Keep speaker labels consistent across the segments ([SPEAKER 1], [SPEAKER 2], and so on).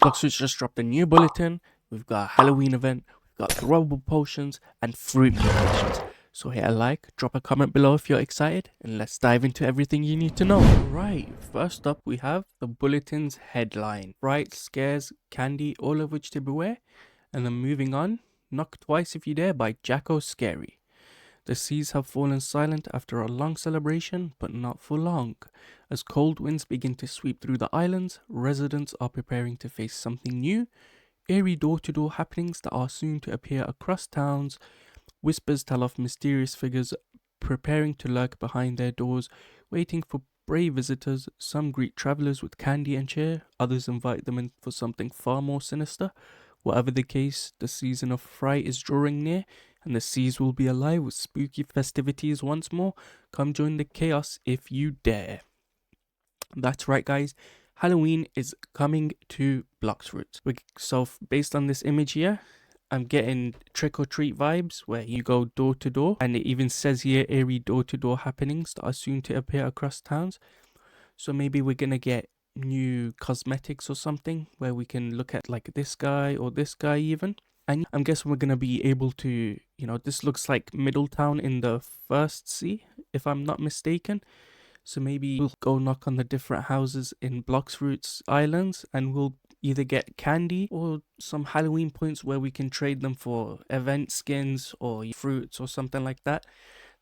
[SPEAKER 1] Blox Fruits just dropped a new bulletin. We've got a Halloween event, we've got throwable potions, and fruit mutations. So hit a like, drop a comment below if you're excited, and let's dive into everything you need to know. Right, first up we have the bulletin's headline. Fright, scares, candy, all of which to beware. And then moving on, Knock Twice If You Dare by Jacko Scary. The seas have fallen silent after a long celebration, but not for long. As cold winds begin to sweep through the islands, residents are preparing to face something new. Eerie door-to-door happenings that are soon to appear across towns. Whispers tell of mysterious figures preparing to lurk behind their doors, waiting for brave visitors. Some greet travelers with candy and cheer, others invite them in for something far more sinister. Whatever the case, the season of fright is drawing near, and the seas will be alive with spooky festivities once more. Come join the chaos if you dare. That's right, guys. Halloween is coming to Blox Fruits. So based on this image here, I'm getting trick-or-treat vibes where you go door to door, and it even says here eerie door-to-door happenings that are soon to appear across towns. So maybe we're gonna get new cosmetics or something where we can look at like this guy or this guy even. And I'm guessing we're gonna be able to, this looks like Middletown in the first sea, if I'm not mistaken. So maybe we'll go knock on the different houses in Blox Fruits Islands, and we'll either get candy or some Halloween points where we can trade them for event skins or fruits or something like that.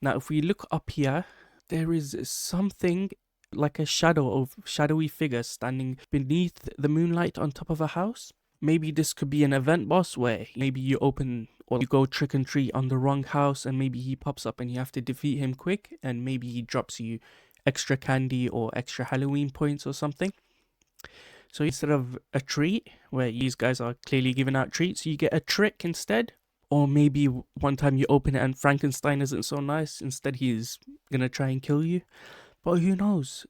[SPEAKER 1] Now, if we look up here, there is something like a shadowy figure standing beneath the moonlight on top of a house. Maybe this could be an event boss where maybe you open or you go trick and treat on the wrong house, and maybe he pops up and you have to defeat him quick, and maybe he drops you extra candy or extra Halloween points or something. So instead of a treat where these guys are clearly giving out treats, you get a trick instead. Or maybe one time you open it and Frankenstein isn't so nice, instead he's gonna try and kill you. But who knows?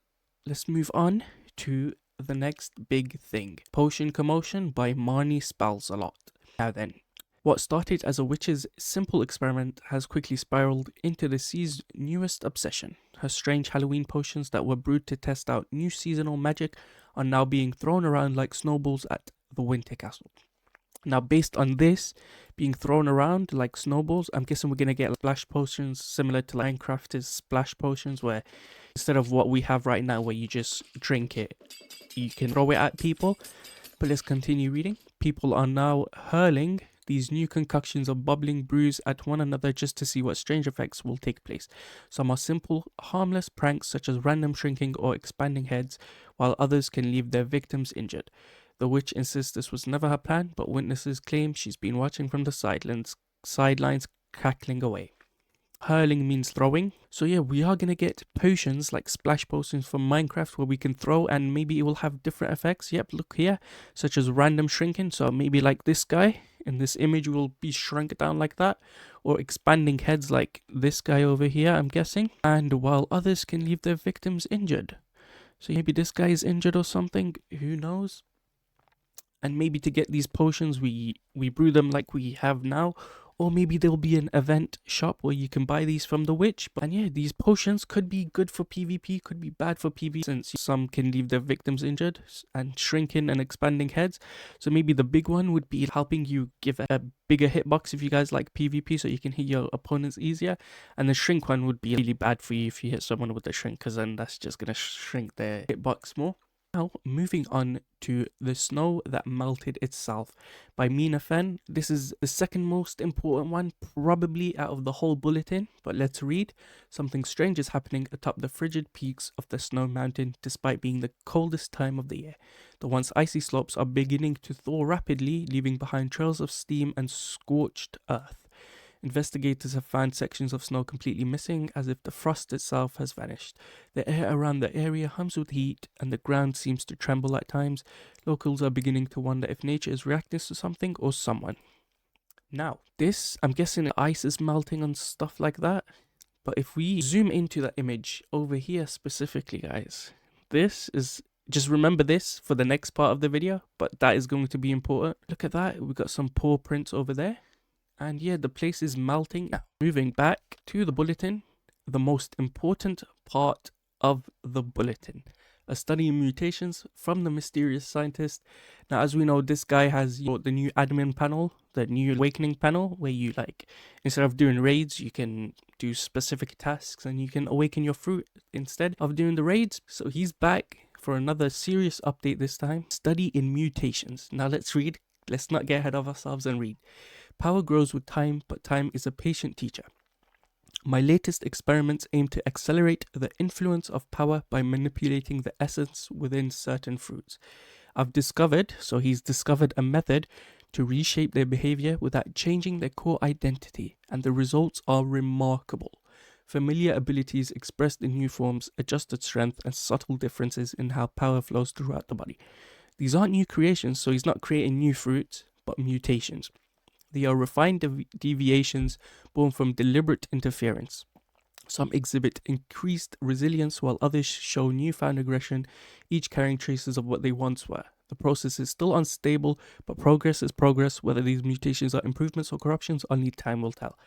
[SPEAKER 1] Let's move on to the next big thing. Potion Commotion by Marnie Spells a Lot. Now then, what started as a witch's simple experiment has quickly spiraled into the sea's newest obsession. Her strange Halloween potions that were brewed to test out new seasonal magic are now being thrown around like snowballs at the Winter Castle. Now, based on this being thrown around like snowballs, I'm guessing we're going to get splash potions similar to Minecraft's splash potions, where instead of what we have right now where you just drink it, you can throw it at people. But let's continue reading. People are now hurling these new concoctions of bubbling brews at one another just to see what strange effects will take place. Some are simple, harmless pranks such as random shrinking or expanding heads, while others can leave their victims injured. The witch insists this was never her plan, but witnesses claim she's been watching from the sidelines cackling away. Hurling means throwing. So yeah, we are going to get potions like splash potions from Minecraft where we can throw, and maybe it will have different effects. Yep, look here, such as random shrinking. So maybe like this guy in this image will be shrunk down like that, or expanding heads like this guy over here, I'm guessing. And while others can leave their victims injured. So maybe this guy is injured or something, who knows? And maybe to get these potions, we brew them like we have now. Or maybe there'll be an event shop where you can buy these from the witch. And yeah, these potions could be good for PvP, could be bad for PvP, since some can leave their victims injured and shrinking and expanding heads. So maybe the big one would be helping you give a bigger hitbox if you guys like PvP, so you can hit your opponents easier. And the shrink one would be really bad for you if you hit someone with the shrink, because then that's just going to shrink their hitbox more. Now, moving on to The Snow That Melted Itself by Mina Fen. This is the second most important one, probably out of the whole bulletin, but let's read. Something strange is happening atop the frigid peaks of the Snow Mountain, despite being the coldest time of the year. The once icy slopes are beginning to thaw rapidly, leaving behind trails of steam and scorched earth. Investigators have found sections of snow completely missing, as if the frost itself has vanished. The air around the area hums with heat, and the ground seems to tremble at times. Locals are beginning to wonder if nature is reacting to something or someone. Now, this, I'm guessing ice is melting and stuff like that. But if we zoom into that image over here specifically, guys, this is... just remember this for the next part of the video, but that is going to be important. Look at that, we've got some paw prints over there. And yeah, the place is melting. Now, moving back to the bulletin, the most important part of the bulletin. a study in mutations from the mysterious scientist. Now, as we know, this guy has the new admin panel, the new awakening panel, where you instead of doing raids, you can do specific tasks and you can awaken your fruit instead of doing the raids. So he's back for another serious update this time. Study in mutations. Now let's read. Let's not get ahead of ourselves and read. Power grows with time, but time is a patient teacher. My latest experiments aim to accelerate the influence of power by manipulating the essence within certain fruits. I've discovered, so he's discovered a method to reshape their behavior without changing their core identity, and the results are remarkable. Familiar abilities expressed in new forms, adjusted strength, and subtle differences in how power flows throughout the body. These aren't new creations, so he's not creating new fruits, but mutations. They are refined deviations born from deliberate interference. Some exhibit increased resilience while others show newfound aggression, each carrying traces of what they once were. The process is still unstable, but progress is progress. Whether these mutations are improvements or corruptions, only time will tell.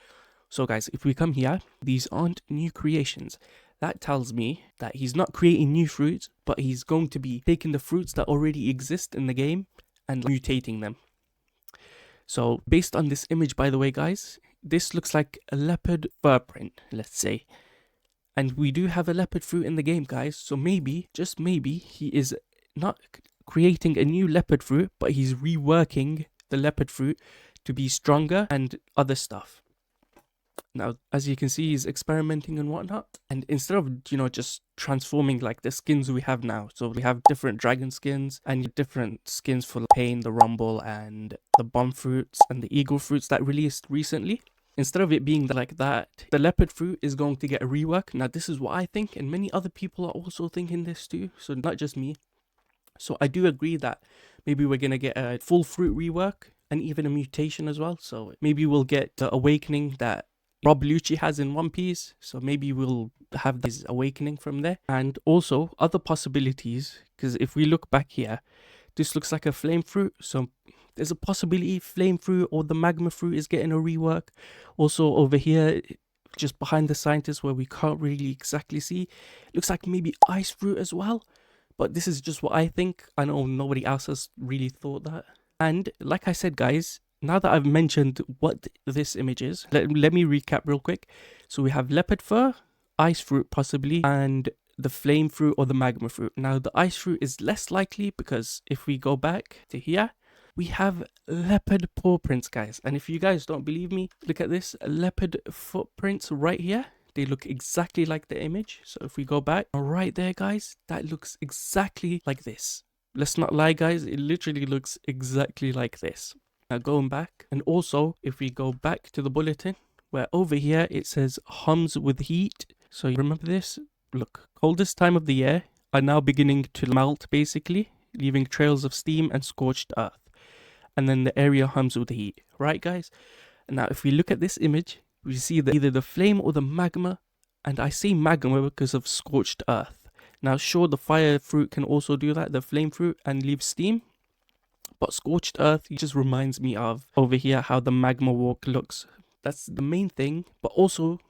[SPEAKER 1] So guys, if we come here, these aren't new creations. That tells me that he's not creating new fruits, but he's going to be taking the fruits that already exist in the game and mutating them. So based on this image, by the way, guys, this looks like a leopard fur print, let's say. And we do have a leopard fruit in the game, guys. So maybe, just maybe, he is not creating a new leopard fruit, but he's reworking the leopard fruit to be stronger and other stuff. Now, as you can see, he's experimenting and whatnot. And instead of, just transforming like the skins we have now. So we have different dragon skins and different skins for the pain, the rumble, and the bomb fruits and the eagle fruits that released recently. Instead of it being like that, the leopard fruit is going to get a rework. Now, this is what I think, and many other people are also thinking this too. So not just me. So I do agree that maybe we're going to get a full fruit rework and even a mutation as well. So maybe we'll get the awakening that Rob Lucci has in One Piece, so maybe we'll have this awakening from there. And also other possibilities, because if we look back here, this looks like a flame fruit, so there's a possibility flame fruit or the magma fruit is getting a rework. Also over here, just behind the scientist where we can't really exactly see, it looks like maybe ice fruit as well. But this is just what I think. I know nobody else has really thought that. And like I said, guys, now that I've mentioned what this image is, let me recap real quick. So we have leopard fur, ice fruit possibly, and the flame fruit or the magma fruit. Now the ice fruit is less likely because if we go back to here, we have leopard paw prints, guys. And if you guys don't believe me, look at this, leopard footprints right here. They look exactly like the image. So if we go back right there, guys, that looks exactly like this. Let's not lie, guys, it literally looks exactly like this. Now going back, and also if we go back to the bulletin, where over here it says hums with heat. So you remember this? Look, coldest time of the year are now beginning to melt basically, leaving trails of steam and scorched earth. And then the area hums with heat, right guys? And now if we look at this image, we see that either the flame or the magma, and I say magma because of scorched earth. Now sure, the fire fruit can also do that, the flame fruit, and leave steam. But scorched earth just reminds me of over here how the magma walk looks. That's the main thing. But also,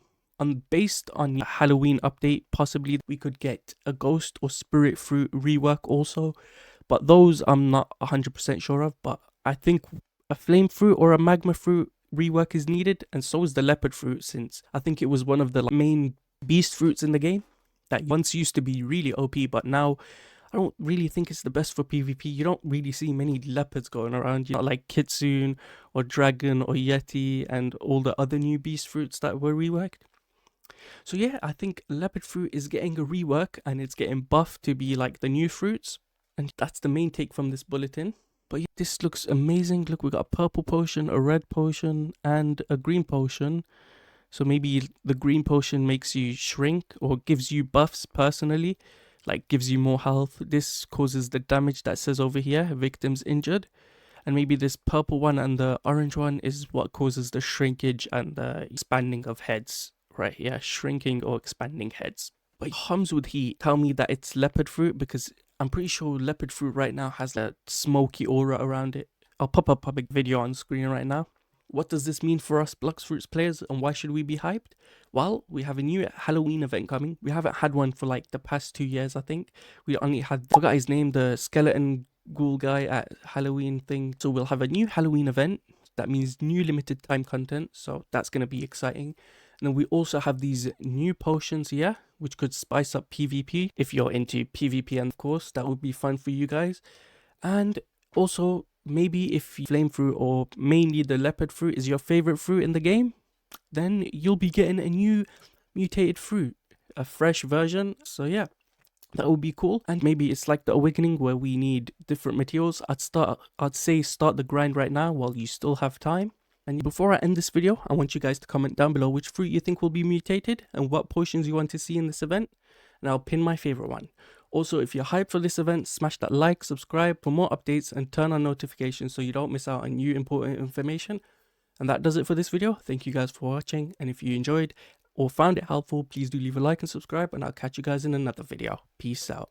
[SPEAKER 1] based on the Halloween update, possibly we could get a ghost or spirit fruit rework also. But those I'm not 100% sure of. But I think a flame fruit or a magma fruit rework is needed. And so is the leopard fruit, since I think it was one of the main beast fruits in the game. That once used to be really OP, but now I don't really think it's the best for PvP. You don't really see many leopards going around, like Kitsune or Dragon or Yeti and all the other new beast fruits that were reworked. So yeah, I think leopard fruit is getting a rework and it's getting buffed to be like the new fruits. And that's the main take from this bulletin. But yeah, this looks amazing. Look, we got a purple potion, a red potion, and a green potion. So maybe the green potion makes you shrink or gives you buffs personally. Like gives you more health. This causes the damage that says over here, victims injured. And maybe this purple one and the orange one is what causes the shrinkage and the expanding of heads. Right here, shrinking or expanding heads. But hums with heat tell me that it's leopard fruit, because I'm pretty sure leopard fruit right now has a smoky aura around it. I'll pop up a public video on screen right now. What does this mean for us Blox Fruits players, and why should we be hyped? Well, we have a new Halloween event coming. We haven't had one for like the past 2 years, I think. We only had, forgot his name, the skeleton ghoul guy at Halloween thing. So we'll have a new Halloween event. That means new limited time content, so that's going to be exciting. And then we also have these new potions here, which could spice up PvP. If you're into PvP, and of course, that would be fun for you guys. And also, maybe if flame fruit or mainly the leopard fruit is your favorite fruit in the game, then you'll be getting a new mutated fruit, a fresh version. So yeah, that would be cool. And maybe it's like the awakening where we need different materials. I'd say start the grind right now while you still have time. And before I end this video, I want you guys to comment down below which fruit you think will be mutated and what potions you want to see in this event, and I'll pin my favorite one. Also, if you're hyped for this event, smash that like, subscribe for more updates, and turn on notifications so you don't miss out on new important information. And that does it for this video. Thank you guys for watching, and if you enjoyed or found it helpful, please do leave a like and subscribe, and I'll catch you guys in another video. Peace out.